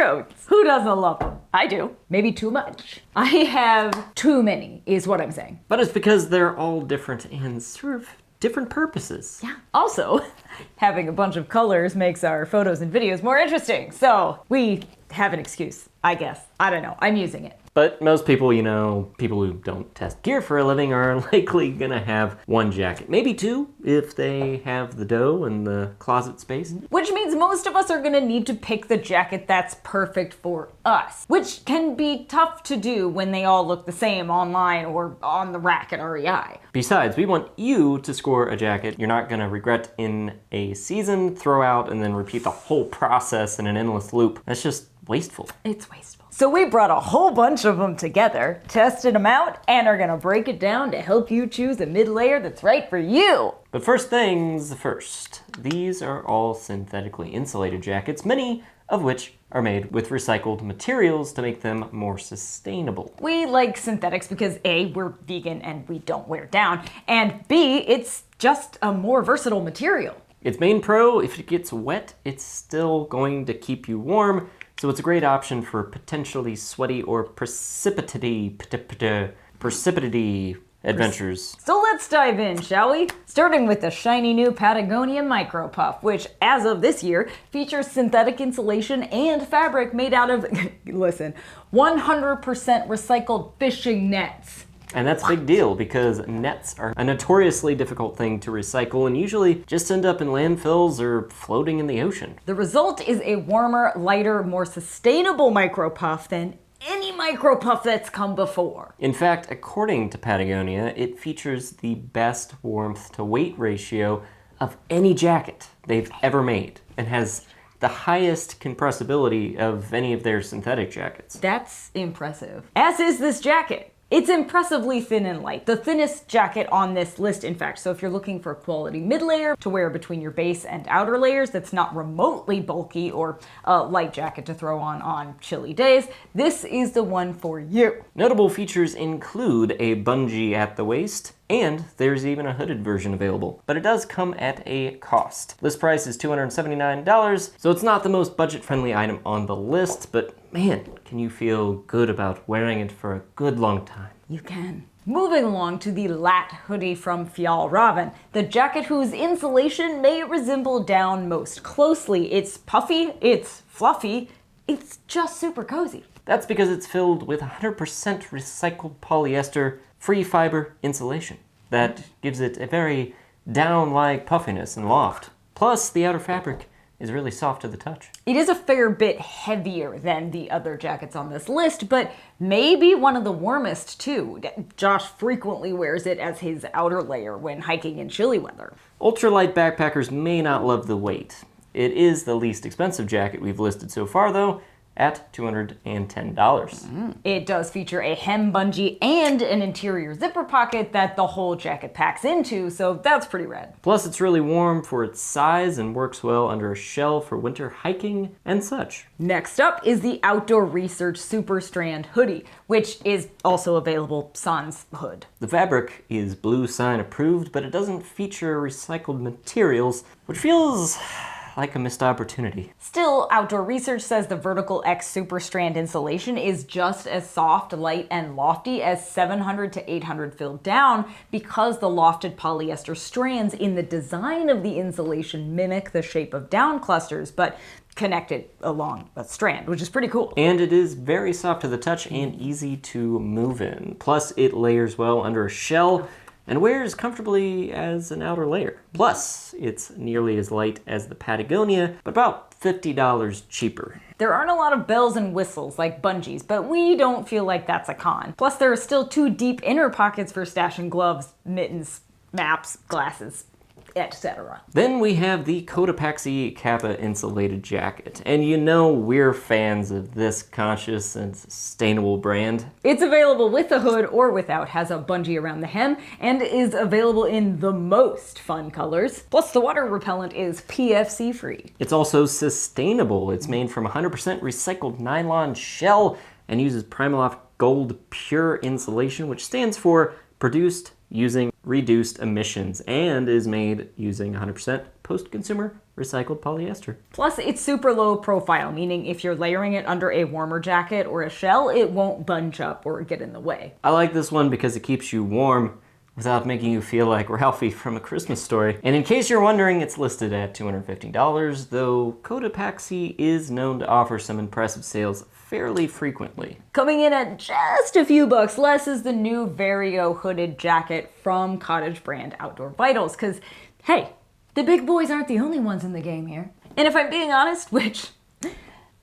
coats. Who doesn't love them? I do. Maybe too much. I have too many, is what I'm saying. But it's because they're all different and serve different purposes. Yeah. Also, having a bunch of colors makes our photos and videos more interesting. So we have an excuse, I guess. I don't know. I'm using it. But most people, you know, people who don't test gear for a living are likely gonna have one jacket. Maybe two, if they have the dough and the closet space. Which means most of us are gonna need to pick the jacket that's perfect for us. Which can be tough to do when they all look the same online or on the rack at REI. Besides, we want you to score a jacket you're not gonna regret in a season, throw out, and then repeat the whole process in an endless loop. That's just wasteful. It's wasteful. So we brought a whole bunch of them together, tested them out, and are gonna break it down to help you choose a mid-layer that's right for you. But first things first, these are all synthetically insulated jackets, many of which are made with recycled materials to make them more sustainable. We like synthetics because A, we're vegan and we don't wear down, and B, it's just a more versatile material. Its main pro, if it gets wet, it's still going to keep you warm, so it's a great option for potentially sweaty or precipitousy adventures. So let's dive in, shall we? Starting with the shiny new Patagonia Micro Puff, which as of this year features synthetic insulation and fabric made out of, listen, 100% recycled fishing nets. And that's a big deal because nets are a notoriously difficult thing to recycle and usually just end up in landfills or floating in the ocean. The result is a warmer, lighter, more sustainable Micro Puff than any Micro Puff that's come before. In fact, according to Patagonia, it features the best warmth to weight ratio of any jacket they've ever made and has the highest compressibility of any of their synthetic jackets. That's impressive. As is this jacket. It's impressively thin and light, the thinnest jacket on this list, in fact. So if you're looking for a quality mid-layer to wear between your base and outer layers that's not remotely bulky, or a light jacket to throw on chilly days, this is the one for you. Notable features include a bungee at the waist, and there's even a hooded version available. But it does come at a cost. List price is $279, so it's not the most budget-friendly item on the list, but man, can you feel good about wearing it for a good long time. You can. Moving along to the Latt hoodie from Fjallraven, the jacket whose insulation may resemble down most closely. It's puffy, it's fluffy, it's just super cozy. That's because it's filled with 100% recycled polyester, free fiber insulation. That gives it a very down-like puffiness and loft. Plus, the outer fabric is really soft to the touch. It is a fair bit heavier than the other jackets on this list, but maybe one of the warmest too. Josh frequently wears it as his outer layer when hiking in chilly weather. Ultralight backpackers may not love the weight. It is the least expensive jacket we've listed so far though, at $210. It does feature a hem bungee and an interior zipper pocket that the whole jacket packs into, so that's pretty rad. Plus, it's really warm for its size and works well under a shell for winter hiking and such. Next up is the Outdoor Research SuperStrand hoodie, which is also available sans hood. The fabric is Blue Sign approved, but it doesn't feature recycled materials, which feels like a missed opportunity. Still, Outdoor Research says the Vertical X SuperStrand insulation is just as soft, light, and lofty as 700 to 800 filled down because the lofted polyester strands in the design of the insulation mimic the shape of down clusters, but connected along a strand, which is pretty cool. And it is very soft to the touch and easy to move in. Plus, it layers well under a shell and wears comfortably as an outer layer. Plus, it's nearly as light as the Patagonia, but about $50 cheaper. There aren't a lot of bells and whistles like bungees, but we don't feel like that's a con. Plus, there are still 2 deep inner pockets for stashing gloves, mittens, maps, glasses, etc. Then we have the Cotopaxi Capa insulated jacket. And you know we're fans of this conscious and sustainable brand. It's available with a hood or without, has a bungee around the hem, and is available in the most fun colors. Plus the water repellent is PFC free. It's also sustainable. It's made from 100% recycled nylon shell and uses Primaloft Gold Pure insulation, which stands for produced using reduced emissions, and is made using 100% post-consumer recycled polyester. Plus, it's super low profile, meaning if you're layering it under a warmer jacket or a shell, it won't bunch up or get in the way. I like this one because it keeps you warm without making you feel like Ralphie from A Christmas Story. And in case you're wondering, it's listed at $250, though Cotopaxi is known to offer some impressive sales fairly frequently. Coming in at just a few bucks less is the new Vario hooded jacket from cottage brand Outdoor Vitals, because, hey, the big boys aren't the only ones in the game here. And if I'm being honest, which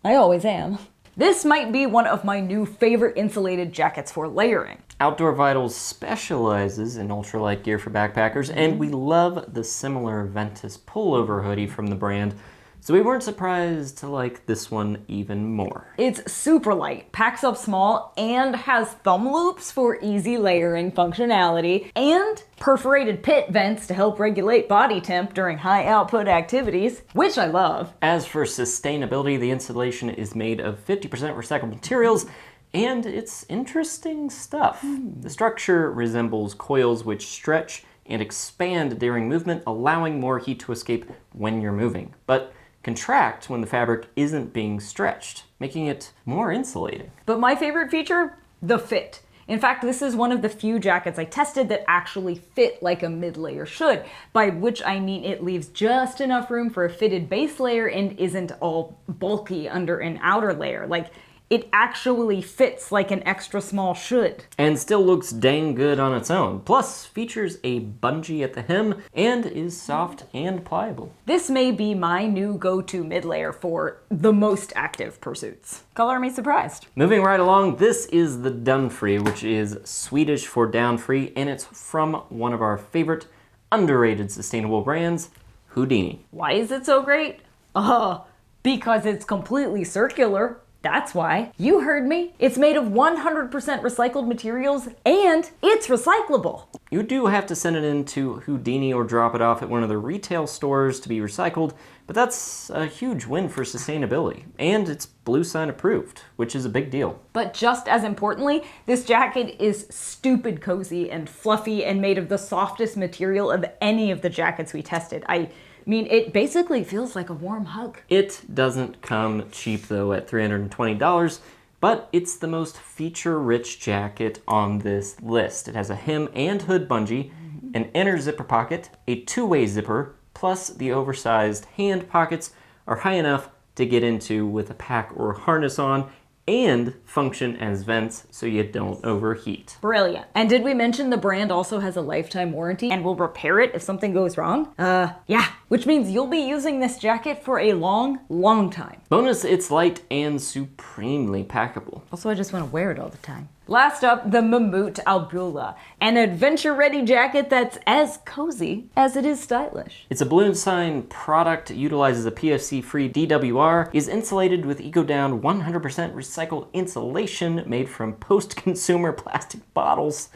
I always am, this might be one of my new favorite insulated jackets for layering. Outdoor Vitals specializes in ultralight gear for backpackers, and we love the similar Ventus pullover hoodie from the brand, so we weren't surprised to like this one even more. It's super light, packs up small, and has thumb loops for easy layering functionality, and perforated pit vents to help regulate body temp during high output activities, which I love. As for sustainability, the insulation is made of 50% recycled materials, and it's interesting stuff. The structure resembles coils which stretch and expand during movement, allowing more heat to escape when you're moving, but contract when the fabric isn't being stretched, making it more insulating. But my favorite feature? The fit. In fact, this is one of the few jackets I tested that actually fit like a mid-layer should, by which I mean it leaves just enough room for a fitted base layer and isn't all bulky under an outer layer. Like, it actually fits like an extra small should. And still looks dang good on its own. Plus, features a bungee at the hem and is soft and pliable. This may be my new go-to mid-layer for the most active pursuits. Color me surprised. Moving right along, this is the Dunfri, which is Swedish for down-free, and it's from one of our favorite underrated sustainable brands, Houdini. Why is it so great? Because it's completely circular. That's why. You heard me. It's made of 100% recycled materials and it's recyclable. You do have to send it into Houdini or drop it off at one of the retail stores to be recycled, but that's a huge win for sustainability. And it's Blue Sign approved, which is a big deal. But just as importantly, this jacket is stupid cozy and fluffy and made of the softest material of any of the jackets we tested. I mean, it basically feels like a warm hug. It doesn't come cheap though at $320, but it's the most feature-rich jacket on this list. It has a hem and hood bungee, an inner zipper pocket, a two-way zipper, plus the oversized hand pockets are high enough to get into with a pack or harness on, and function as vents so you don't overheat. Brilliant. And did we mention the brand also has a lifetime warranty and will repair it if something goes wrong? Yeah, which means you'll be using this jacket for a long, long time. Bonus, it's light and supremely packable. Also, I just want to wear it all the time. Last up, the Mammut Albula, an adventure-ready jacket that's as cozy as it is stylish. It's a Blue Sign product, utilizes a PFC-free DWR, is insulated with EcoDown 100% recycled insulation made from post-consumer plastic bottles.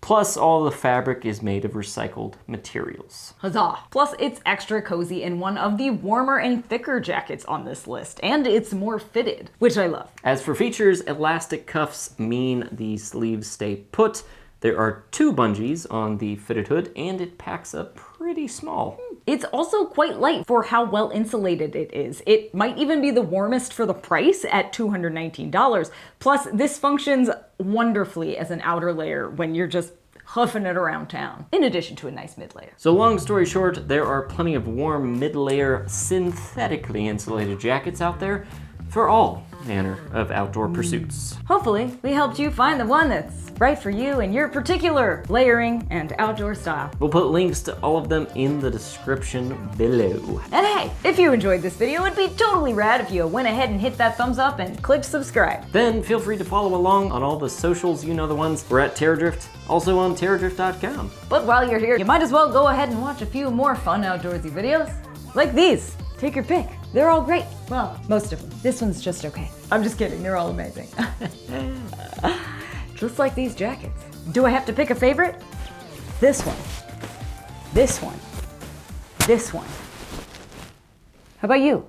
Plus, all the fabric is made of recycled materials. Huzzah! Plus, it's extra cozy in one of the warmer and thicker jackets on this list, and it's more fitted, which I love. As for features, elastic cuffs mean the sleeves stay put. There are two bungees on the fitted hood, and it packs up pretty small. It's also quite light for how well insulated it is. It might even be the warmest for the price at $219. Plus, this functions wonderfully as an outer layer when you're just huffing it around town, in addition to a nice mid-layer. So long story short, there are plenty of warm mid-layer synthetically insulated jackets out there for all manner of outdoor pursuits. Hopefully, we helped you find the one that's right for you and your particular layering and outdoor style. We'll put links to all of them in the description below. And hey, if you enjoyed this video, it'd be totally rad if you went ahead and hit that thumbs up and click subscribe. Then feel free to follow along on all the socials, you know the ones. We're at Terradrift, also on terradrift.com. But while you're here, you might as well go ahead and watch a few more fun outdoorsy videos, like these. Take your pick. They're all great. Well, most of them. This one's just okay. I'm just kidding. They're all amazing. Just like these jackets. Do I have to pick a favorite? This one. This one. This one. How about you?